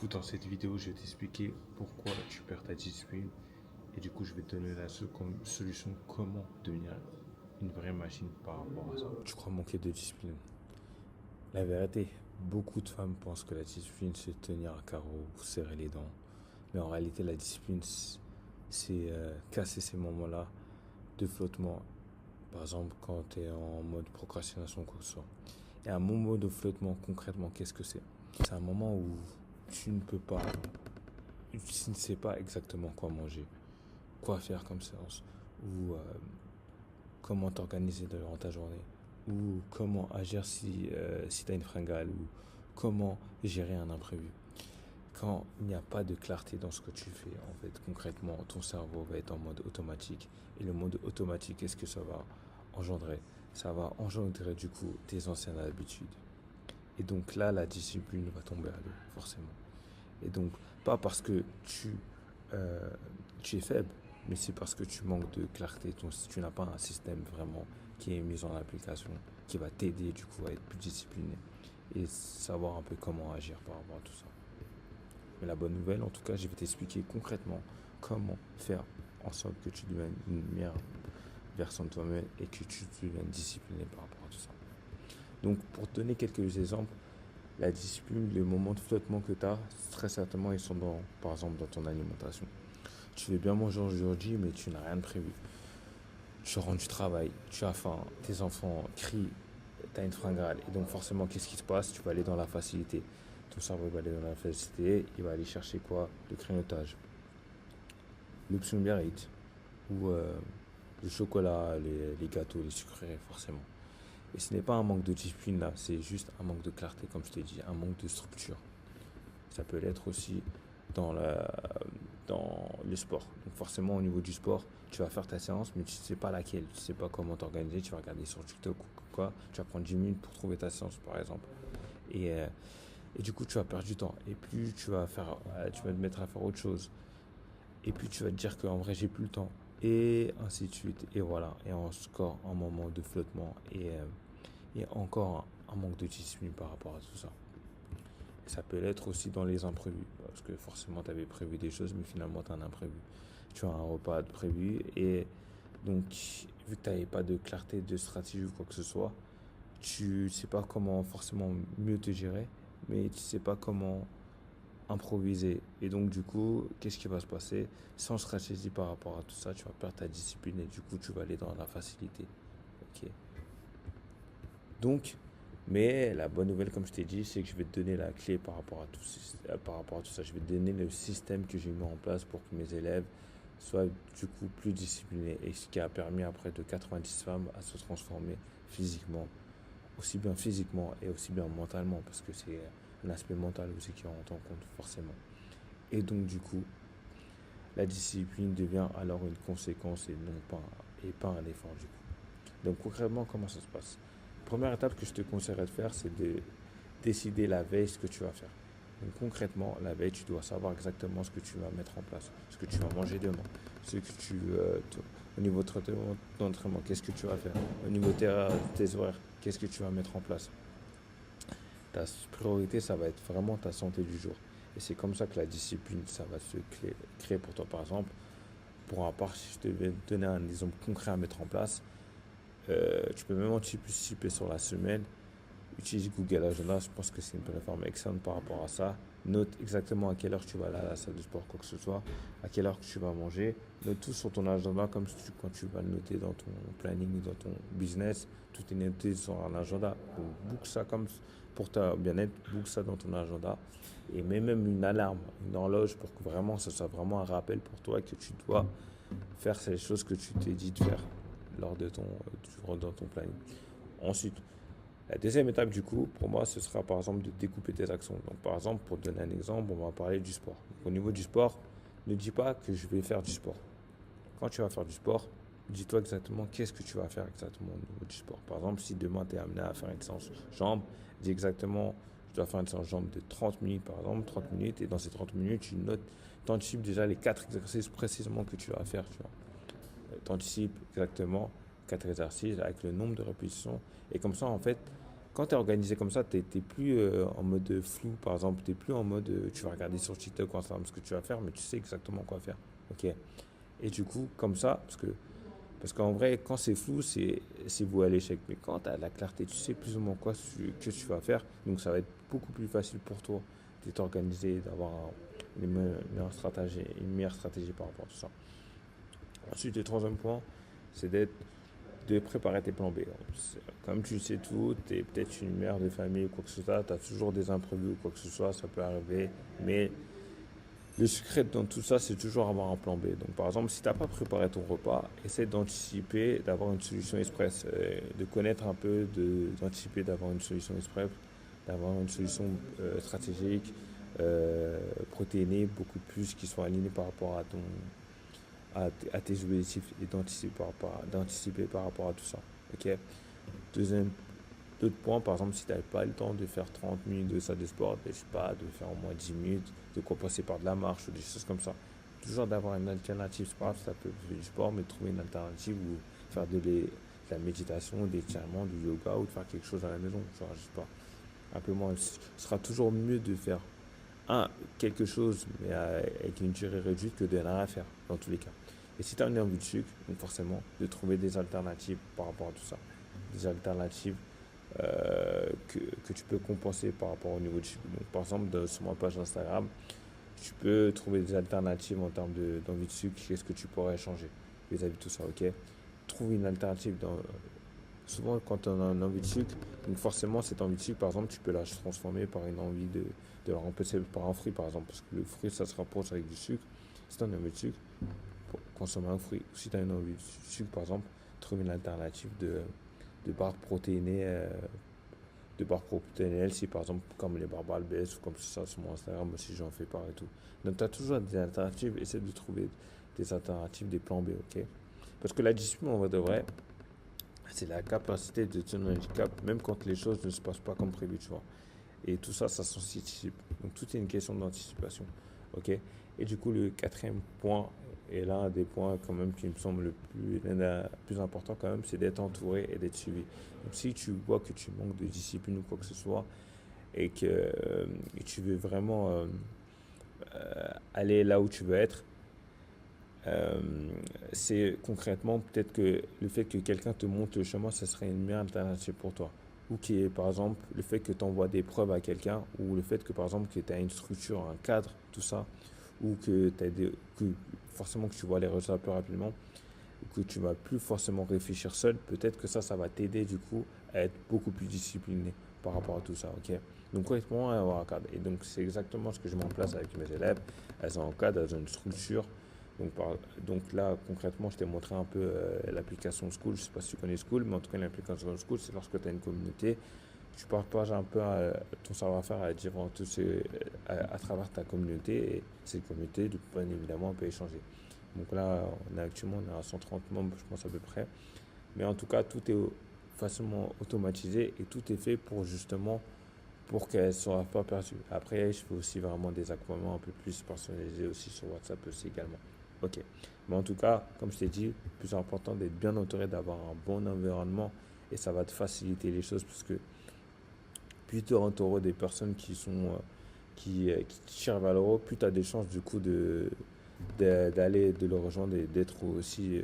coup, dans cette vidéo, je vais t'expliquer pourquoi tu perds ta discipline. Et du coup, je vais te donner la solution comment devenir une vraie machine par rapport à ça. Tu crois manquer de discipline? La vérité, beaucoup de femmes pensent que la discipline, c'est tenir à carreau ou serrer les dents. Mais en réalité, la discipline, c'est casser ces moments-là de flottement. Par exemple, quand tu es en mode procrastination ou quoi que ce soit. Et un moment de flottement, concrètement, qu'est-ce que c'est? C'est un moment où tu ne peux pas, tu ne sais pas exactement quoi manger, quoi faire comme séance, ou comment t'organiser durant ta journée, ou comment agir si tu as une fringale, ou comment gérer un imprévu. Quand il n'y a pas de clarté dans ce que tu fais, en fait, concrètement, ton cerveau va être en mode automatique. Et le mode automatique, qu'est-ce que ça va engendrer? Ça va engendrer du coup tes anciennes habitudes. Et donc là, la discipline va tomber à l'eau, forcément. Et donc, pas parce que euh, tu es faible, mais c'est parce que tu manques de clarté. Tu n'as pas un système vraiment qui est mis en application, qui va t'aider du coup à être plus discipliné et savoir un peu comment agir par rapport à tout ça. Mais la bonne nouvelle, en tout cas, je vais t'expliquer concrètement comment faire en sorte que tu deviennes une meilleure version de toi-même et que tu deviennes discipliné par rapport à tout ça. Donc, pour te donner quelques exemples, la discipline, les moments de flottement que tu as, très certainement, ils sont par exemple dans ton alimentation. Tu veux bien manger aujourd'hui, mais tu n'as rien de prévu. Tu rentres du travail, tu as faim, tes enfants crient, tu as une fringale. Et donc forcément, qu'est-ce qui se passe? Tu vas aller dans la facilité. Ton cerveau va aller dans la facilité, il va aller chercher quoi? Le grignotage, l'option Biarritz, ou le chocolat, les gâteaux, les sucreries, forcément. Et ce n'est pas un manque de discipline là, c'est juste un manque de clarté, comme je t'ai dit, un manque de structure. Ça peut l'être aussi dans, la, dans le sport. Donc forcément, au niveau du sport, tu vas faire ta séance, mais tu ne sais pas laquelle, tu ne sais pas comment t'organiser, tu vas regarder sur TikTok ou quoi, tu vas prendre 10 minutes pour trouver ta séance, par exemple. Et, euh, et du coup, tu vas perdre du temps. Et plus tu vas te mettre à faire autre chose. Et puis tu vas te dire qu'en vrai, j'ai plus le temps. Et ainsi de suite. Et voilà. Et on score un moment de flottement. Et encore un manque de discipline par rapport à tout ça. Ça peut l'être aussi dans les imprévus, parce que forcément tu avais prévu des choses, mais finalement tu as un imprévu. Tu as un repas de prévu, et donc vu que tu n'avais pas de clarté de stratégie ou quoi que ce soit, tu ne sais pas comment forcément mieux te gérer, mais tu ne sais pas comment improviser. Et donc du coup, qu'est-ce qui va se passer? Sans stratégie par rapport à tout ça, tu vas perdre ta discipline et du coup tu vas aller dans la facilité. Ok. Donc, mais la bonne nouvelle, comme je t'ai dit, c'est que je vais te donner la clé par rapport à tout ça. Je vais te donner le système que j'ai mis en place pour que mes élèves soient du coup plus disciplinés. Et ce qui a permis après de 90 femmes à se transformer physiquement, aussi bien physiquement et aussi bien mentalement, parce que c'est un aspect mental aussi qui rentre en compte forcément. Et donc du coup, la discipline devient alors une conséquence et pas un effort du coup. Donc concrètement, comment ça se passe? Première étape que je te conseillerais de faire, c'est de décider la veille ce que tu vas faire. Donc concrètement, la veille, tu dois savoir exactement ce que tu vas mettre en place, ce que tu vas manger demain, au niveau de ton entraînement, qu'est-ce que tu vas faire, au niveau de tes horaires, qu'est-ce que tu vas mettre en place. Ta priorité, ça va être vraiment ta santé du jour. Et c'est comme ça que la discipline, ça va se créer pour toi. Par exemple, pour un part, si je devais te donner un exemple concret à mettre en place, tu peux même anticiper sur la semaine. Utilise Google Agenda, je pense que c'est une plateforme excellente par rapport à ça. Note exactement à quelle heure tu vas aller à la salle de sport, quoi que ce soit, à quelle heure que tu vas manger. Note tout sur ton agenda, comme quand tu vas le noter dans ton planning ou dans ton business, tout est noté sur un agenda. Donc, book ça comme pour ta bien-être, book ça dans ton agenda. Et mets même une alarme, une horloge pour que vraiment ce soit vraiment un rappel pour toi que tu dois faire ces choses que tu t'es dit de faire dans ton planning. Ensuite, la deuxième étape, du coup, pour moi, ce sera par exemple de découper tes actions. Donc, par exemple, pour te donner un exemple, on va parler du sport. Donc, au niveau du sport, ne dis pas que je vais faire du sport. Quand tu vas faire du sport, dis-toi exactement qu'est-ce que tu vas faire exactement au niveau du sport. Par exemple, si demain tu es amené à faire une séance jambes, dis exactement, je dois faire une séance jambes de 30 minutes, par exemple, 30 minutes, et dans ces 30 minutes, tu anticipes déjà les 4 exercices précisément que tu vas faire. Tu anticipes exactement 4 exercices avec le nombre de répétitions. Et comme ça, en fait, quand tu es organisé comme ça, tu n'es plus en mode flou, par exemple. Tu n'es plus en mode tu vas regarder sur TikTok ou Instagram ce que tu vas faire, mais tu sais exactement quoi faire. Ok. Et du coup, comme ça, parce qu'en vrai, quand c'est flou, c'est voué à l'échec. Mais quand tu as la clarté, tu sais plus ou moins quoi que tu vas faire. Donc ça va être beaucoup plus facile pour toi d'être organisé, d'avoir une meilleure stratégie par rapport à tout ça. Ensuite, le troisième point, c'est de préparer tes plans B. Comme tu sais tout, tu es peut-être une mère de famille ou quoi que ce soit, tu as toujours des imprévus ou quoi que ce soit, ça peut arriver. Mais le secret dans tout ça, c'est toujours avoir un plan B. Donc, par exemple, si tu n'as pas préparé ton repas, essaie d'anticiper, d'avoir une solution express, de connaître un peu, d'anticiper, d'avoir une solution express, d'avoir une solution stratégique, protéinée, beaucoup plus, qui soit alignée par rapport à tes objectifs et d'anticiper par rapport à tout ça. Ok. Deuxième, D'autres points, par exemple, si tu n'avais pas le temps de faire 30 minutes de salle de sport, je sais pas, de faire au moins 10 minutes, de compenser par de la marche ou des choses comme ça. Toujours d'avoir une alternative, c'est pas grave, ça peut faire du sport, mais trouver une alternative ou faire de la méditation, des étirements, du yoga ou de faire quelque chose à la maison. Genre, je sais pas, un peu moins. Ce sera toujours mieux de faire quelque chose, mais avec une durée réduite que de rien faire, dans tous les cas. Et si tu as une envie de sucre, donc forcément, de trouver des alternatives par rapport à tout ça. Des alternatives que tu peux compenser par rapport au niveau du sucre. Donc, par exemple, sur ma page Instagram, tu peux trouver des alternatives en termes d'envie de sucre. Qu'est-ce que tu pourrais changer vis-à-vis de tout ça, ok? Trouve une alternative souvent quand on a une envie de sucre, donc forcément cette envie de sucre, par exemple, tu peux la transformer par une envie de la remplacer par un fruit, par exemple, parce que le fruit, ça se rapproche avec du sucre. Si tu as une envie de sucre, consomme un fruit. Si tu as une envie de sucre, par exemple, trouve une alternative de barres protéinées, de barres protéinées, si par exemple, comme les barres Balbès ou comme ça sur mon Instagram aussi, j'en fais part et tout. Donc, tu as toujours des alternatives, essaie de trouver des alternatives, des plans B, ok? Parce que la discipline, on va de vrai, c'est la capacité de tenir un cap, même quand les choses ne se passent pas comme prévu, tu vois. Et tout ça, ça s'anticipe. Donc tout est une question d'anticipation. Ok. Et du coup, le quatrième point, et l'un des points quand même qui me semble le plus important quand même, c'est d'être entouré et d'être suivi. Donc si tu vois que tu manques de discipline ou quoi que ce soit, et tu veux vraiment aller là où tu veux être, euh, c'est concrètement peut-être que le fait que quelqu'un te montre le chemin, ce serait une meilleure alternative pour toi. Ou qui est par exemple le fait que tu envoies des preuves à quelqu'un, ou le fait que par exemple que tu as une structure, un cadre, tout ça, ou que forcément que tu vois les résultats plus rapidement, ou que tu vas plus forcément réfléchir seul, peut-être que ça va t'aider du coup à être beaucoup plus discipliné par rapport à tout ça, ok? Donc correctement avoir un cadre. Et donc c'est exactement ce que je mets en place avec mes élèves. Elles ont un cadre, elles ont une structure, donc là, concrètement, je t'ai montré un peu l'application School. Je ne sais pas si tu connais School, mais en tout cas, l'application School, c'est lorsque tu as une communauté, tu partages un peu ton savoir-faire à travers ta communauté. Et cette communauté, bien évidemment, on peut échanger. Donc là, actuellement, on est à 130 membres, je pense à peu près. Mais en tout cas, tout est facilement automatisé et tout est fait pour justement pour qu'elles ne soient pas perdues. Après, je fais aussi vraiment des accompagnements un peu plus personnalisés aussi sur WhatsApp aussi également. Ok. Mais en tout cas, comme je t'ai dit, le plus important d'être bien entouré, d'avoir un bon environnement et ça va te faciliter les choses parce que plus tu es entouré des personnes qui tirent vers le haut, plus tu as des chances du coup de le rejoindre et d'être aussi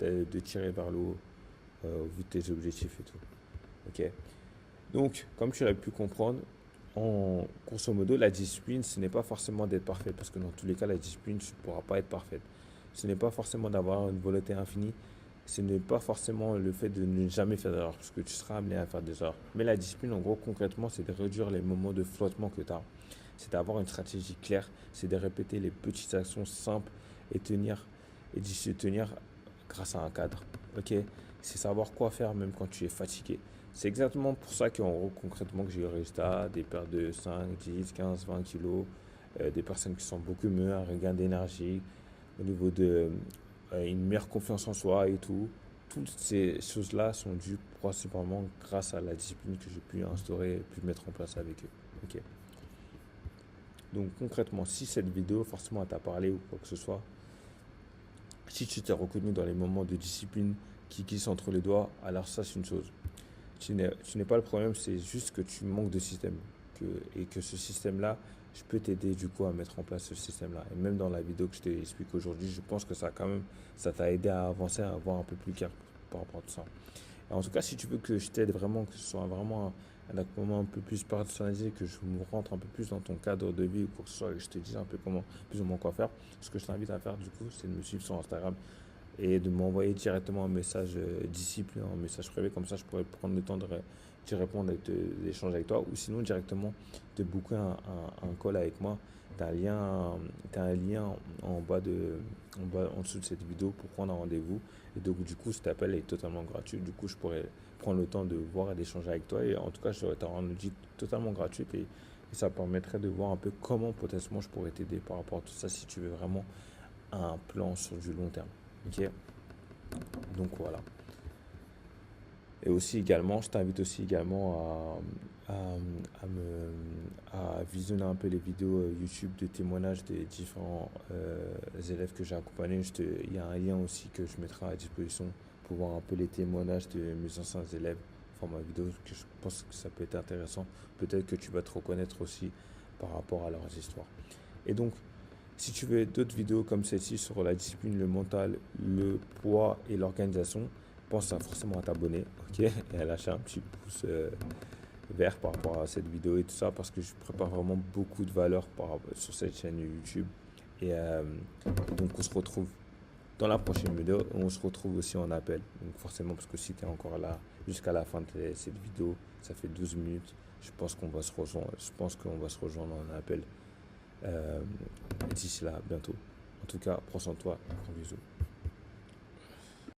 de tirer vers le haut au vu de tes objectifs et tout. Ok. Donc, comme tu l'as pu comprendre, grosso modo, la discipline, ce n'est pas forcément d'être parfait, parce que dans tous les cas, la discipline, tu ne pourras pas être parfaite. Ce n'est pas forcément d'avoir une volonté infinie, ce n'est pas forcément le fait de ne jamais faire d'erreur, parce que tu seras amené à faire des erreurs. Mais la discipline, en gros, concrètement, c'est de réduire les moments de flottement que tu as. C'est d'avoir une stratégie claire, c'est de répéter les petites actions simples et d'y se tenir grâce à un cadre. Ok. C'est savoir quoi faire même quand tu es fatigué. C'est exactement pour ça qu'en gros, concrètement, que j'ai eu le résultat, des pertes de 5, 10, 15, 20 kilos, des personnes qui sont beaucoup mieux, un regain d'énergie, au niveau de une meilleure confiance en soi et tout. Toutes ces choses-là sont dues principalement grâce à la discipline que j'ai pu instaurer et pu mettre en place avec eux. Ok. Donc concrètement, si cette vidéo forcément t'a parlé ou quoi que ce soit, si tu t'es reconnu dans les moments de discipline qui glissent entre les doigts, alors ça c'est une chose. tu n'es pas le problème, c'est juste que tu manques de système. Et que ce système-là, je peux t'aider du coup à mettre en place ce système-là. Et même dans la vidéo que je t'explique aujourd'hui, je pense que ça t'a aidé à avancer, à avoir un peu plus clair par rapport à tout ça. En tout cas, si tu veux que je t'aide vraiment, que ce soit vraiment un accompagnement un peu plus personnalisé, que je me rentre un peu plus dans ton cadre de vie ou quoi que ce soit, et que je te dise un peu comment, plus ou moins quoi faire, ce que je t'invite à faire du coup, c'est de me suivre sur Instagram et de m'envoyer directement un message disciple, un message privé, comme ça je pourrais prendre le temps d'y répondre et d'échanger avec toi, ou sinon directement de booker un call avec moi. T'as un lien en dessous de cette vidéo pour prendre un rendez-vous. Et donc du coup, cet appel est totalement gratuit. Du coup, je pourrais prendre le temps de voir et d'échanger avec toi. Et en tout cas, je t'aurai un outil totalement gratuit et ça permettrait de voir un peu comment potentiellement je pourrais t'aider par rapport à tout ça si tu veux vraiment un plan sur du long terme. Ok. Donc voilà. Et aussi également, je t'invite aussi également à visionner un peu les vidéos YouTube de témoignages des différents élèves que j'ai accompagnés. Il y a un lien aussi que je mettrai à disposition pour voir un peu les témoignages de mes anciens élèves. Format vidéo, que je pense que ça peut être intéressant. Peut-être que tu vas te reconnaître aussi par rapport à leurs histoires. Et donc, si tu veux d'autres vidéos comme celle-ci sur la discipline, le mental, le poids et l'organisation, pense forcément à t'abonner, ok, et à lâcher un petit pouce vert par rapport à cette vidéo et tout ça, parce que je prépare vraiment beaucoup de valeur sur cette chaîne YouTube. Et donc on se retrouve dans la prochaine vidéo, et on se retrouve aussi en appel. Donc forcément, parce que si tu es encore là jusqu'à la fin de cette vidéo, ça fait 12 minutes, je pense qu'on va se rejoindre en appel d'ici là, bientôt. En tout cas, prends soin de toi, gros bisous.